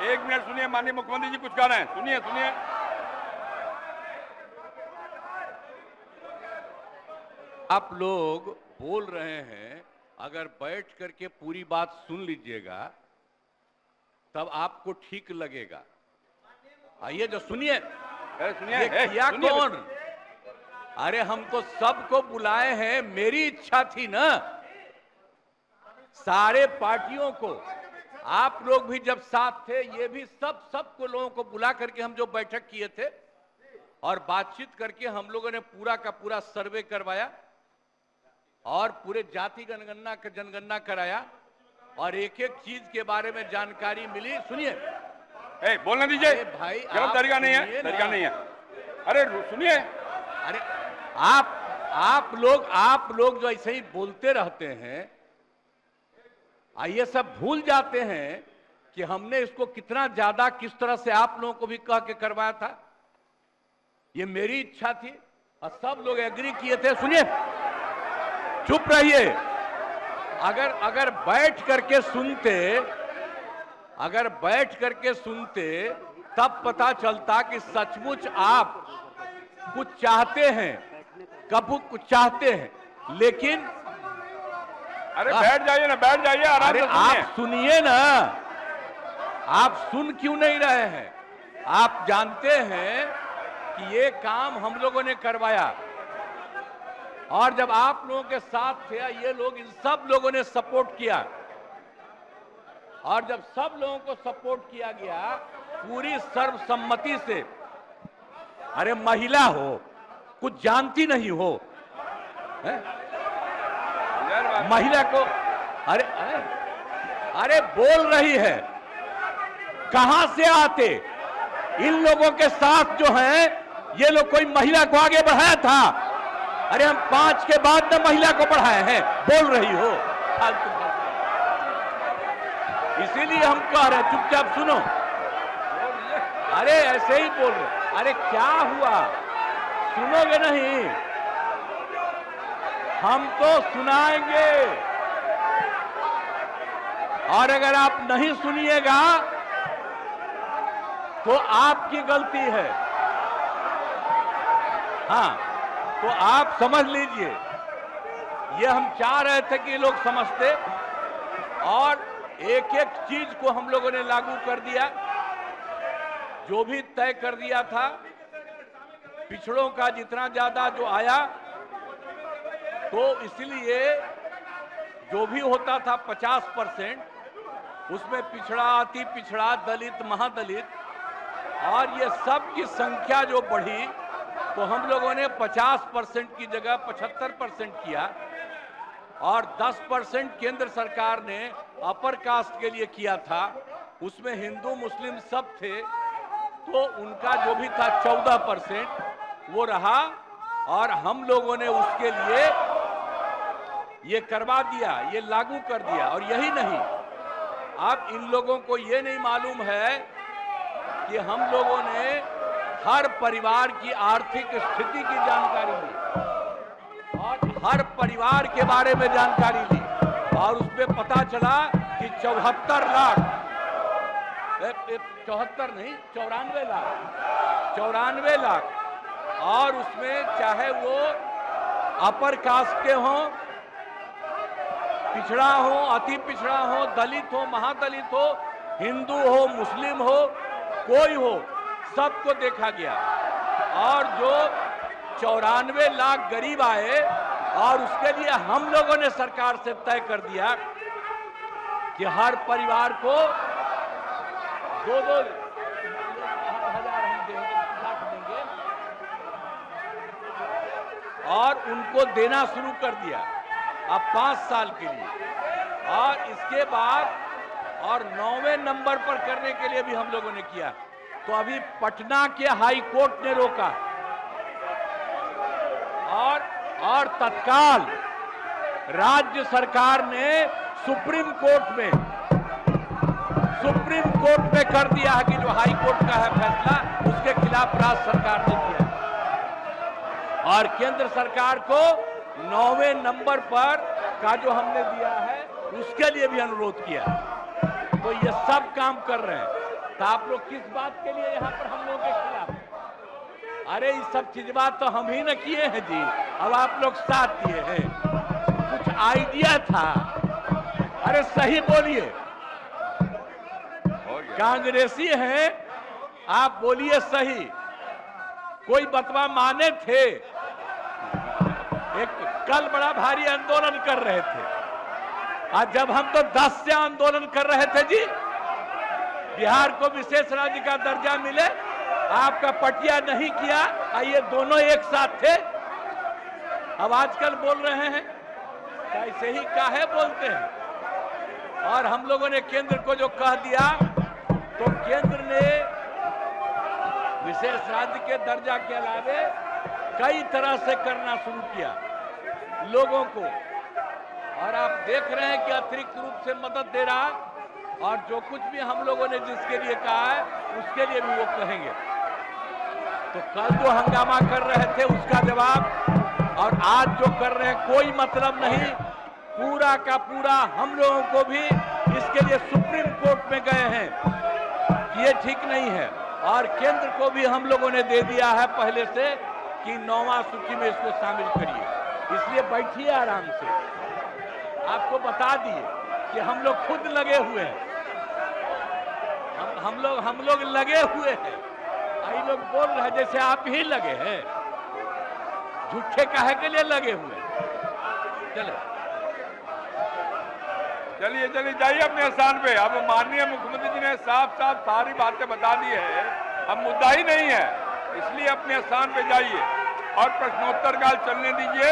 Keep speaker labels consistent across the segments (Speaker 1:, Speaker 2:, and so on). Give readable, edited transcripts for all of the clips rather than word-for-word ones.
Speaker 1: एक मिनट सुनिए, माननीय मुख्यमंत्री जी कुछ कह रहे हैं, सुनिए सुनिए।
Speaker 2: आप लोग बोल रहे हैं, अगर बैठ करके पूरी बात सुन लीजिएगा तब आपको ठीक लगेगा। आइए जो सुनिए,
Speaker 1: सुनिए
Speaker 2: किया कौन? अरे हम तो सबको बुलाए हैं, मेरी इच्छा थी ना, सारे पार्टियों को। आप लोग भी जब साथ थे, ये भी सबको लोगों को बुला करके हम जो बैठक किए थे और बातचीत करके हम लोगों ने पूरा का पूरा सर्वे करवाया और पूरे जाति जनगणना कराया और एक एक चीज के बारे में जानकारी मिली। सुनिए,
Speaker 1: बोलने दीजिए
Speaker 2: भाई,
Speaker 1: गलत तरीका नहीं है, तरीका नहीं है। अरे सुनिए,
Speaker 2: अरे आप लोग जो ऐसे ही बोलते रहते हैं, ये सब भूल जाते हैं कि हमने इसको कितना ज्यादा किस तरह से आप लोगों को भी कह के करवाया था। ये मेरी इच्छा थी और सब लोग एग्री किए थे। सुनिए, चुप रहिए। अगर बैठ करके सुनते तब पता चलता कि सचमुच आप कुछ चाहते हैं, कब कुछ चाहते हैं, लेकिन
Speaker 1: अरे बैठ जाइए ना, बैठ जाइए, आराम से सुनिए।
Speaker 2: आप सुनिए ना, आप सुन क्यों नहीं रहे हैं? आप जानते हैं कि ये काम हम लोगों ने करवाया और जब आप लोगों के साथ थे, ये लोग, इन सब लोगों ने सपोर्ट किया और जब सब लोगों को सपोर्ट किया गया पूरी सर्वसम्मति से, अरे महिला हो, कुछ जानती नहीं हो, महिला को, अरे बोल रही है, कहां से आते? इन लोगों के साथ जो हैं, ये लोग कोई महिला को आगे बढ़ाया था? अरे हम 5 के बाद न महिला को बढ़ाए हैं, बोल रही हो फालतू। इसीलिए हम कह रहे हैं, चुपचाप सुनो। अरे ऐसे ही बोल रहे, अरे क्या हुआ, सुनोगे नहीं? हम तो सुनाएंगे और अगर आप नहीं सुनिएगा तो आपकी गलती है। हाँ, तो आप समझ लीजिए, ये हम चाह रहे थे कि लोग समझते और एक एक चीज को हम लोगों ने लागू कर दिया, जो भी तय कर दिया था। पिछड़ों का जितना ज्यादा जो आया, तो इसलिए जो भी होता था 50%, उसमें पिछड़ा, अति पिछड़ा, दलित, महादलित, और ये सब की संख्या जो बढ़ी, तो हम लोगों ने 50% की जगह 75% किया और 10% केंद्र सरकार ने अपर कास्ट के लिए किया था। उसमें हिंदू मुस्लिम सब थे, तो उनका जो भी था 14% वो रहा और हम लोगों ने उसके लिए ये करवा दिया, ये लागू कर दिया। और यही नहीं, अब इन लोगों को ये नहीं मालूम है कि हम लोगों ने हर परिवार की आर्थिक स्थिति की जानकारी ली और हर परिवार के बारे में जानकारी ली और उसमें पता चला कि 74 लाख, 74 नहीं, 94 लाख, और उसमें चाहे वो अपर कास्ट के हों, पिछड़ा हो, अति पिछड़ा हो, दलित हो, महादलित हो, हिंदू हो, मुस्लिम हो, कोई हो, सबको देखा गया। और जो 94 लाख गरीब आए और उसके लिए हम लोगों ने सरकार से तय कर दिया कि हर परिवार को 2-2 हजार हम देंगे और उनको देना शुरू कर दिया अब 5 साल के लिए। और इसके बाद और 9वें नंबर पर करने के लिए भी हम लोगों ने किया। तो अभी पटना के हाई कोर्ट ने रोका और तत्काल राज्य सरकार ने सुप्रीम कोर्ट में कर दिया है कि जो हाई कोर्ट का है फैसला, उसके खिलाफ राज्य सरकार ने किया और केंद्र सरकार को 9वें नंबर पर का जो हमने दिया है उसके लिए भी अनुरोध किया। तो ये सब काम कर रहे हैं। तो आप लोग किस बात के लिए यहाँ पर हम लोगों के खिलाफ? अरे ये सब चीज बात तो हम ही न किए हैं जी, अब आप लोग साथ दिए हैं। कुछ आइडिया था, अरे सही बोलिए, कांग्रेसी हैं आप, बोलिए सही। कोई बतवा माने थे? एक कल बड़ा भारी आंदोलन कर रहे थे, आज जब हम तो 10 से आंदोलन कर रहे थे जी, बिहार को विशेष राज्य का दर्जा मिले, आपका पटिया नहीं किया, ये दोनों एक साथ थे। अब आजकल बोल रहे हैं कैसे ही काहे बोलते हैं। और हम लोगों ने केंद्र को जो कह दिया, तो केंद्र ने विशेष राज्य के दर्जा के अलावे कई तरह से करना शुरू किया लोगों को, और आप देख रहे हैं कि अतिरिक्त रूप से मदद दे रहा, और जो कुछ भी हम लोगों ने जिसके लिए कहा है उसके लिए भी वो कहेंगे। तो कल जो हंगामा कर रहे थे उसका जवाब, और आज जो कर रहे हैं कोई मतलब नहीं। पूरा का पूरा हम लोगों को भी इसके लिए सुप्रीम कोर्ट में गए हैं कि ये ठीक नहीं है, और केंद्र को भी हम लोगों ने दे दिया है पहले से कि 9वां सूची में इसको शामिल करिए। इसलिए बैठिए आराम से, आपको बता दिए कि हम लोग खुद लगे हुए हैं, हम लोग लगे हुए हैं। आई लोग बोल रहे हैं जैसे आप ही लगे हैं, झूठे काहे के लिए लगे हुए हैं।
Speaker 1: चलिए जाइए अपने स्थान पे। अब माननीय मुख्यमंत्री जी ने साफ साफ सारी बातें बता दी है, अब मुद्दा ही नहीं है, इसलिए अपने स्थान पे जाइए और प्रश्नोत्तर काल चलने दीजिए।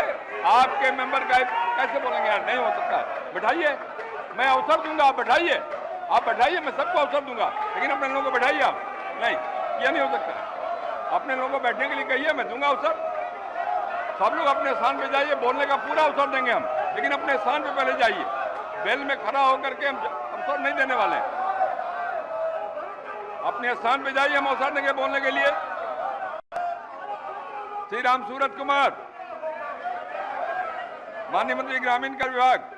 Speaker 1: आपके मेंबर का कैसे बोलेंगे यार, नहीं हो सकता, बैठाइए, मैं अवसर दूंगा, आप बैठाइए, मैं सबको अवसर दूंगा, लेकिन अपने लोगों को बैठाइए आप। नहीं, यह नहीं हो सकता, अपने लोगों को बैठने के लिए कहिए, मैं दूंगा अवसर। सब लोग अपने स्थान पे जाइए, बोलने का पूरा अवसर देंगे हम, लेकिन अपने स्थान पे पहले जाइए। बेल में खड़ा होकर के हम अवसर नहीं देने वाले, अपने स्थान पे जाइए, हम अवसर देंगे बोलने के लिए। श्री राम सूरत कुमार, माननीय मंत्री ग्रामीण कार्य विभाग।